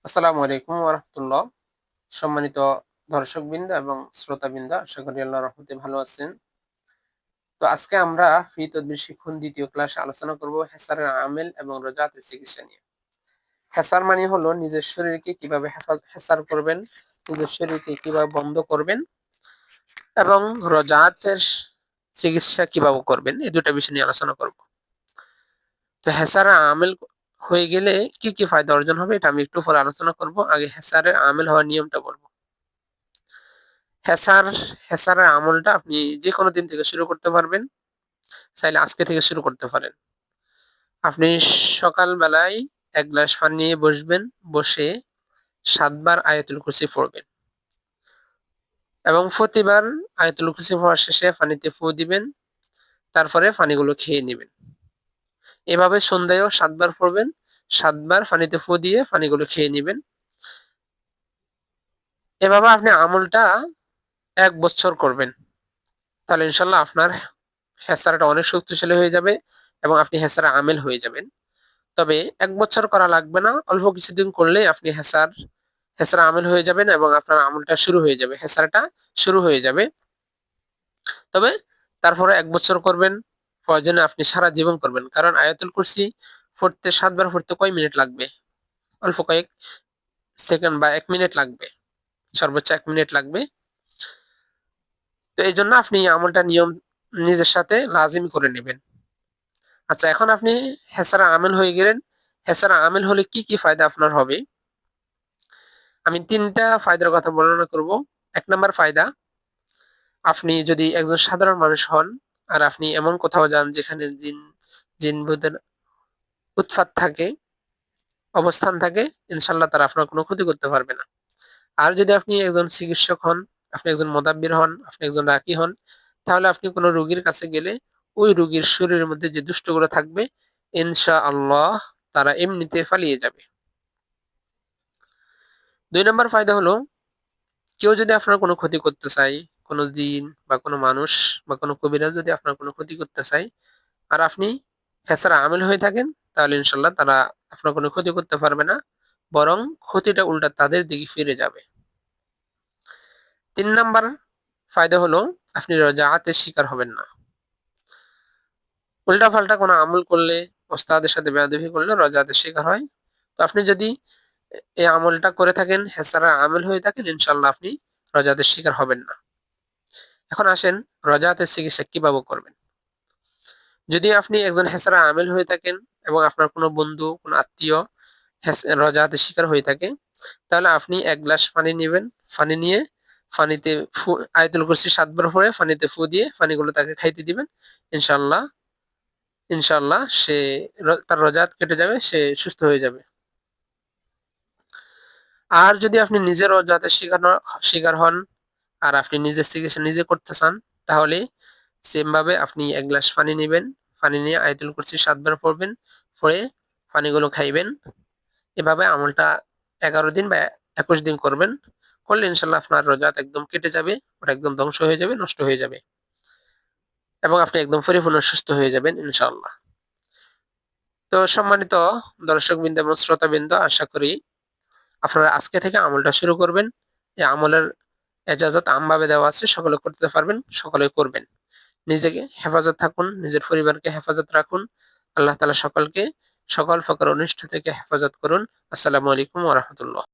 আসসালামু আলাইকুম ওয়া রাহমাতুল্লাহ। সম্মানিত দর্শকবৃন্দ এবং শ্রোতাবৃন্দ, আশা করি আল্লাহর রহমতে ভালো আছেন। তো আজকে আমরা ফি তদবির শিক্ষণ ২য় ক্লাসে আলোচনা করব হেসারের আমেল এবং রোজাতের চিকিৎসা নিয়ে। হেসার মানে হলো নিজের শরীরকে কিভাবে হেসার করবেন, নিজের শরীরকে কিভাবে বন্ধ করবেন এবং রোজাতের চিকিৎসা কিভাবে করবেন, এই দুটা বিষয় নিয়ে আলোচনা করব। তো হেসারের আমেল হয়ে গেলে কি কি ফায়দা অর্জন হবে এটা আমি একটু পরে আলোচনা করব। আগে হেসারের আমেল হওয়ার নিয়মটা বলবো। হেসার হেসারের আমলটা আপনি যেকোনো দিন থেকে শুরু করতে পারবেন। চাইলে আজকে থেকে শুরু করতে পারেন। আপনি সকাল বেলায় ১ গ্লাস পানি নিয়ে বসবেন, বসে ৭ বার আয়াতুল কুরসি পড়বেন এবং প্রতিবার আয়াতুল কুরসি পড়ার শেষে পানিতে ফু দিবেন, তারপরে পানিগুলো খেয়ে নিবেন। এভাবে সন্ধ্যায়ও ৭ বার পড়বেন, ৭ বার পানিতে ফু দিয়ে পানিগুলো খেয়ে নিবেন। এভাবে আপনি আমলটা ১ বছর করবেন। তাহলে ইনশাআল্লাহ আপনার হেসারটা অনেক শক্তিশালী হয়ে যাবে এবং আপনি হেসারে আমেল হয়ে যাবেন। তবে ১ বছর করা লাগবে না। অল্প কিছুদিন করলেই আপনি হেসার আমেল হয়ে যাবেন এবং আপনার আমলটা শুরু হয়ে যাবে। হেসারটা শুরু হয়ে যাবে। তবে তারপরে ১ বছর করবেন, প্রয়োজনে আপনি সারা জীবন করবেন। কারণ আয়াতুল কুরসি পড়তে ৭ বার পড়তে কয় মিনিট লাগবে? অল্প কয়েক সেকেন্ড বা ১ মিনিট লাগবে। সর্বোচ্চ ১ মিনিট লাগবে। তো এইজন্য আপনি আমলটা নিয়ম নিজের সাথে লাজিম করে নিবেন। আচ্ছা, এখন আপনি হেসারা আমেল হয়ে গেলেন। হেসারা আমেল হলে কি কি ফায়দা আপনার হবে? আমি ৩ টা ফায়দার কথা বর্ণনা করব। ১ নাম্বার ফায়দা, আপনি যদি একজন সাধারণ মানুষ হন আর আপনি এমন কোথাও যান যেখানে জিন-ভূতের উৎপাত থাকে, অবস্থান থাকে, ইনশাআল্লাহ তারা আপনার কোনো ক্ষতি করতে পারবে না। আর যদি আপনি একজন চিকিৎসক হন, আপনি একজন মোদাব্বির হন, আপনি একজন রাকি হন, তাহলে আপনি কোনো রোগীর কাছে গেলে ওই রোগীর শরীরের মধ্যে যে দুষ্টগুলো থাকবে, ইনশাআল্লাহ তারা এমনিতে পালিয়ে যাবে। ২ নাম্বার ফায়দা হলো, কেউ যদি আপনার কোনো ক্ষতি করতে চায়, কোনো জিন বা কোনো মানুষ বা কোনো কবিরাজ যদি আপনার কোনো ক্ষতি করতে চায়, আর আপনি হেছাড়া আমেল হয়ে থাকেন, তাহলে ইনশাআল্লাহ তারা আপনার কোনো ক্ষতি করতে পারবে না। বরং ক্ষতিটা উল্টা তাদের দিকে ফিরে যাবে। ৩ নাম্বার ফায়দা হলো, আপনি রজাআতের শিকার হবেন না। উল্টাপাল্টা কোনো আমল করলে, ওস্তাদের সাথে বেয়াদবি করলে রজাআতের শিকার হয়। তো আপনি যদি এই আমলটা করে থাকেন, হেছাড়া আমেল হয়ে থাকেন, ইনশাআল্লাহ আপনি রজাআতের শিকার হবেন না। এখন আসেন রজাআতের চিকিৎসা কিভাবে করবেন। যদি আপনি একজন হেছাড়া আমেল হয়ে থাকেন এবং আপনার কোনো বন্ধু, কোনো আত্মীয় রজাআতের শিকার হয়ে থাকে, তাহলে আপনি ১ গ্লাস পানি নিবেন। পানি নিয়ে পানিতে আয়াতুল কুরসি ৭ বার পড়ে পানিতে ফু দিয়ে পানিগুলো তাকে খাইতে দিবেন। ইনশাআল্লাহ, ইনশাআল্লাহ সে তার রজাআত কেটে যাবে, সে সুস্থ হয়ে যাবে। আর যদি আপনি নিজের রজাআতের শিকার হন আর আপনি নিজের চিকিৎসা নিজে করতে চান, তাহলে সেম ভাবে আপনি ১ গ্লাস পানি নিবেন। পানি নিয়ে আয়াতুল কুরসি ৭ বার পড়বেন, পড়ে পানিগুলো খাইবেন। এভাবে আমলটা ১১ দিন বা ২১ দিন করবেন। করলে ইনশাআল্লাহ আপনার রোজাত একদম কেটে যাবে, ওটা একদম ধ্বংস হয়ে যাবে, নষ্ট হয়ে যাবে এবং আপনি একদম পরিপূর্ণ সুস্থ হয়ে যাবেন ইনশাআল্লাহ। তো সম্মানিত দর্শকবৃন্দ এবং শ্রোতাবৃন্দ, আশা করি আপনারা আজকে থেকে আমলটা শুরু করবেন। এই আমলের এজাজত আমভাবে দেওয়া আছে, সকলে করতে পারবেন, সকলে করবেন। নিজেকে হেফাজত থাকুন, নিজের পরিবারকে হেফাজত রাখুন। আল্লাহ তাআলা সকলকে সকল প্রকার অনিষ্ট থেকে হেফাজত করুন। আসসালামু আলাইকুম ওয়া রাহমাতুল্লাহ।